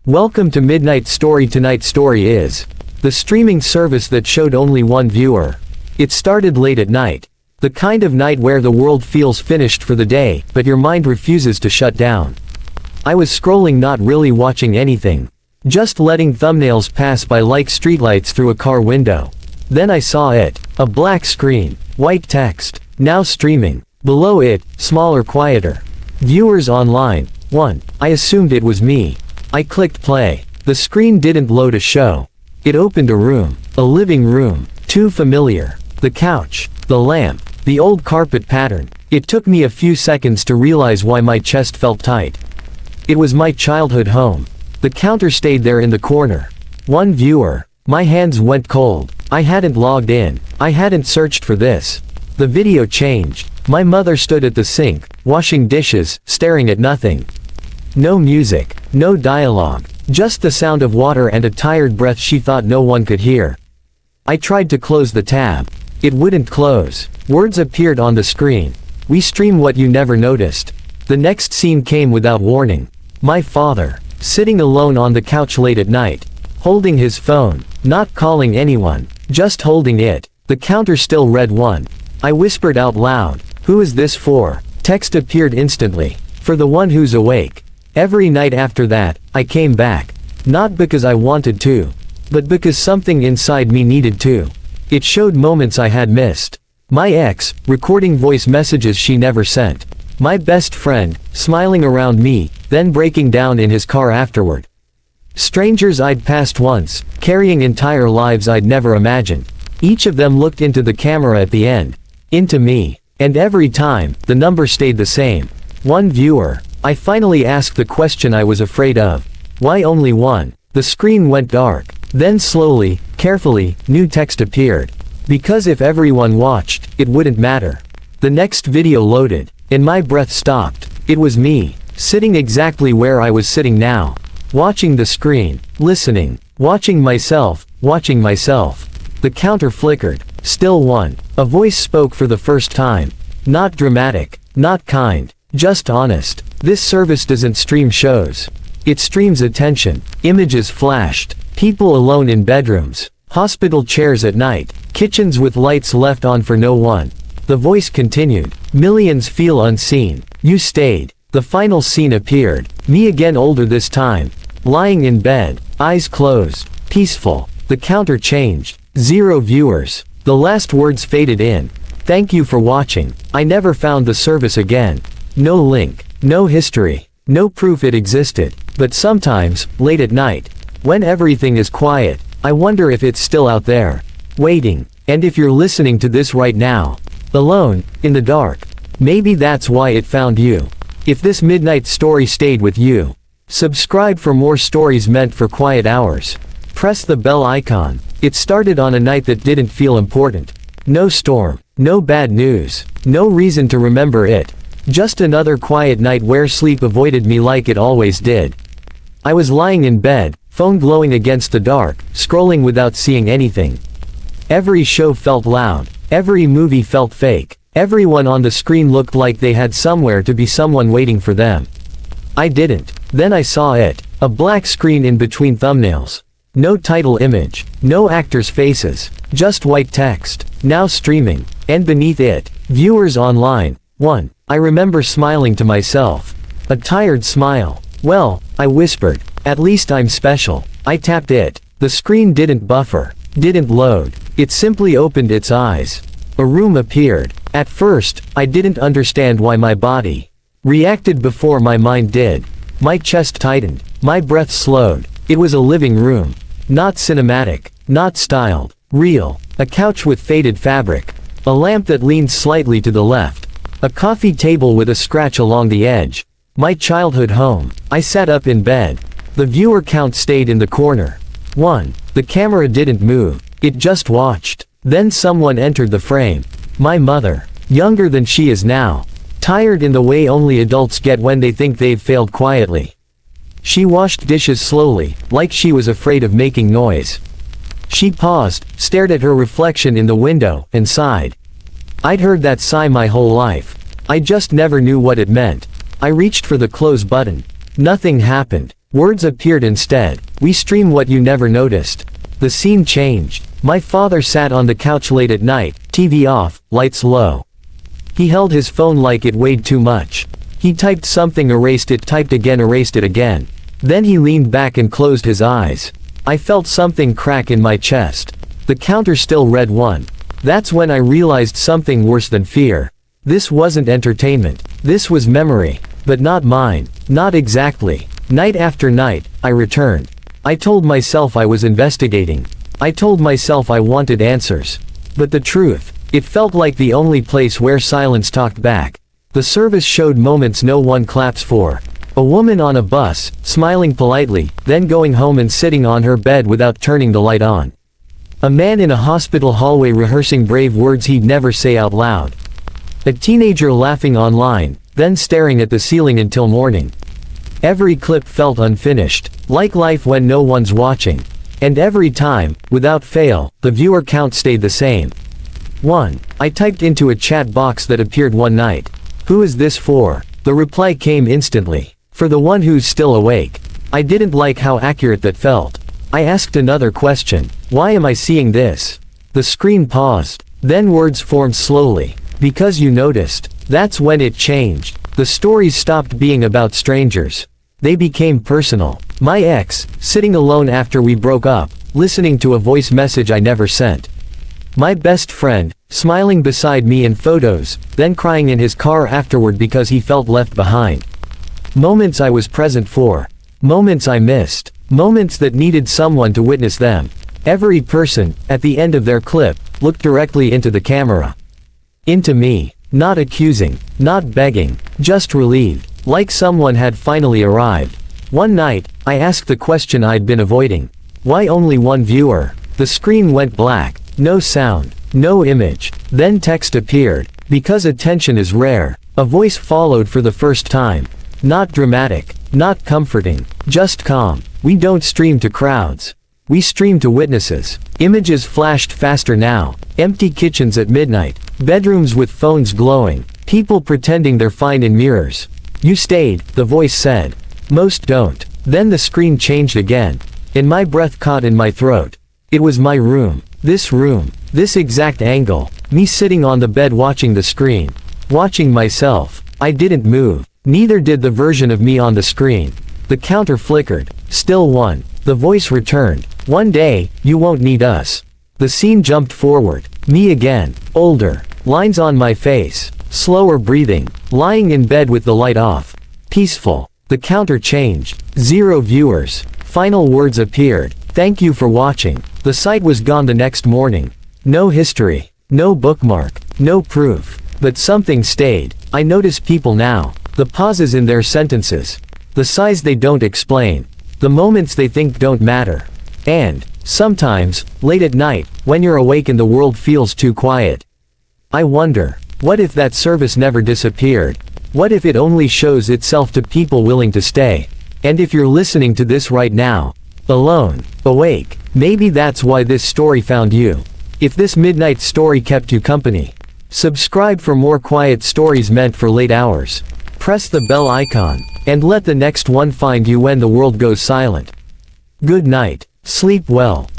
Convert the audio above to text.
Welcome to Midnight Story. Tonight's story is the streaming service that showed only one viewer. It started late at night. The kind of night where the world feels finished for the day, but your mind refuses to shut down. I was scrolling, not really watching anything. Just letting thumbnails pass by like streetlights through a car window. Then I saw it. A black screen. White text. Now streaming. Below it, smaller, quieter. Viewers online. 1. I assumed it was me. I clicked play. The screen didn't load a show. It opened a room. A living room. Too familiar. The couch. The lamp. The old carpet pattern. It took me a few seconds to realize why my chest felt tight. It was my childhood home. The counter stayed there in the corner. One viewer. My hands went cold. I hadn't logged in. I hadn't searched for this. The video changed. My mother stood at the sink, washing dishes, staring at nothing. No music. No dialogue. Just the sound of water and a tired breath she thought no one could hear. I tried to close the tab. It wouldn't close. Words appeared on the screen. We stream what you never noticed. The next scene came without warning. My father, sitting alone on the couch late at night, holding his phone, not calling anyone, just holding it. The counter still read 1. I whispered out loud, "Who is this for?" Text appeared instantly. For the one who's awake. Every night after that, I came back. Not because I wanted to, but because something inside me needed to. It showed moments I had missed. My ex, recording voice messages she never sent. My best friend, smiling around me, then breaking down in his car afterward. Strangers I'd passed once, carrying entire lives I'd never imagined. Each of them looked into the camera at the end. Into me. And every time, the number stayed the same. One viewer. I finally asked the question I was afraid of. Why only one? The screen went dark. Then slowly, carefully, new text appeared. Because if everyone watched, it wouldn't matter. The next video loaded, and my breath stopped. It was me, sitting exactly where I was sitting now. Watching the screen, listening, watching myself. The counter flickered. Still 1. A voice spoke for the first time. Not dramatic, not kind, just honest. This service doesn't stream shows. It streams attention. Images flashed. People alone in bedrooms. Hospital chairs at night. Kitchens with lights left on for no one. The voice continued. Millions feel unseen. You stayed. The final scene appeared. Me again, older this time. Lying in bed. Eyes closed. Peaceful. The counter changed. 0 viewers. The last words faded in. Thank you for watching. I never found the service again. No link. No history. No proof it existed. But sometimes, late at night, when everything is quiet, I wonder if it's still out there, waiting. And if you're listening to this right now, alone, in the dark, maybe that's why it found you. If this midnight story stayed with you, subscribe for more stories meant for quiet hours. Press the bell icon. It started on a night that didn't feel important. No storm, no bad news, no reason to remember it. Just another quiet night where sleep avoided me like it always did. I was lying in bed, phone glowing against the dark, scrolling without seeing anything. Every show felt loud. Every movie felt fake. Everyone on the screen looked like they had somewhere to be, someone waiting for them. I didn't. Then I saw it. A black screen in between thumbnails. No title image. No actors' faces. Just white text. Now streaming. And beneath it, viewers online. 1. I remember smiling to myself. A tired smile. Well, I whispered. At least I'm special. I tapped it. The screen didn't buffer. Didn't load. It simply opened its eyes. A room appeared. At first, I didn't understand why my body reacted before my mind did. My chest tightened. My breath slowed. It was a living room. Not cinematic. Not styled. Real. A couch with faded fabric. A lamp that leaned slightly to the left. A coffee table with a scratch along the edge. My childhood home. I sat up in bed. The viewer count stayed in the corner. 1. The camera didn't move. It just watched. Then someone entered the frame. My mother. Younger than she is now. Tired in the way only adults get when they think they've failed quietly. She washed dishes slowly, like she was afraid of making noise. She paused, stared at her reflection in the window, and sighed. I'd heard that sigh my whole life. I just never knew what it meant. I reached for the close button. Nothing happened. Words appeared instead. We stream what you never noticed. The scene changed. My father sat on the couch late at night, TV off, lights low. He held his phone like it weighed too much. He typed something, erased it, typed again, erased it again. Then he leaned back and closed his eyes. I felt something crack in my chest. The counter still read 1. That's when I realized something worse than fear. This wasn't entertainment. This was memory. But not mine. Not exactly. Night after night, I returned. I told myself I was investigating. I told myself I wanted answers. But the truth, it felt like the only place where silence talked back. The service showed moments no one claps for. A woman on a bus, smiling politely, then going home and sitting on her bed without turning the light on. A man in a hospital hallway rehearsing brave words he'd never say out loud. A teenager laughing online, then staring at the ceiling until morning. Every clip felt unfinished, like life when no one's watching. And every time, without fail, the viewer count stayed the same. 1. I typed into a chat box that appeared one night. Who is this for? The reply came instantly. For the one who's still awake. I didn't like how accurate that felt. I asked another question. Why am I seeing this? The screen paused. Then words formed slowly. Because you noticed. That's when it changed. The stories stopped being about strangers. They became personal. My ex, sitting alone after we broke up, listening to a voice message I never sent. My best friend, smiling beside me in photos, then crying in his car afterward because he felt left behind. Moments I was present for. Moments I missed. Moments that needed someone to witness them. Every person, at the end of their clip, looked directly into the camera. Into me. Not accusing, not begging, just relieved, like someone had finally arrived. One night, I asked the question I'd been avoiding. Why only one viewer? The screen went black. No sound. No image. Then text appeared. Because attention is rare. A voice followed for the first time. Not dramatic. Not comforting. Just calm. We don't stream to crowds. We stream to witnesses. Images flashed faster now. Empty kitchens at midnight. Bedrooms with phones glowing. People pretending they're fine in mirrors. You stayed, the voice said. Most don't. Then the screen changed again. And my breath caught in my throat. It was my room. This exact angle. Me sitting on the bed watching the screen. Watching myself. I didn't move. Neither did the version of me on the screen. The counter flickered. Still 1. The voice returned. One day, you won't need us. The scene jumped forward. Me again. Older. Lines on my face. Slower breathing. Lying in bed with the light off. Peaceful. The counter changed. 0 viewers. Final words appeared. Thank you for watching. The site was gone the next morning. No history. No bookmark. No proof. But something stayed. I notice people now. The pauses in their sentences. The sighs they don't explain. The moments they think don't matter. And, sometimes, late at night, when you're awake and the world feels too quiet. I wonder, what if that service never disappeared? What if it only shows itself to people willing to stay? And if you're listening to this right now, alone, awake, maybe that's why this story found you. If this midnight story kept you company, subscribe for more quiet stories meant for late hours. Press the bell icon, and let the next one find you when the world goes silent. Good night. Sleep well.